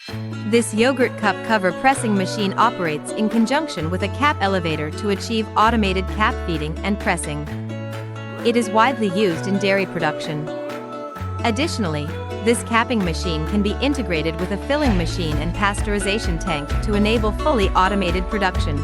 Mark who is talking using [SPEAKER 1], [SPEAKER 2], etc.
[SPEAKER 1] This yogurt cup cover pressing machine operates in conjunction with a cap elevator to achieve automated cap feeding and pressing. It is widely used in dairy production. Additionally, this capping machine can be integrated with a filling machine and pasteurization tank to enable fully automated production.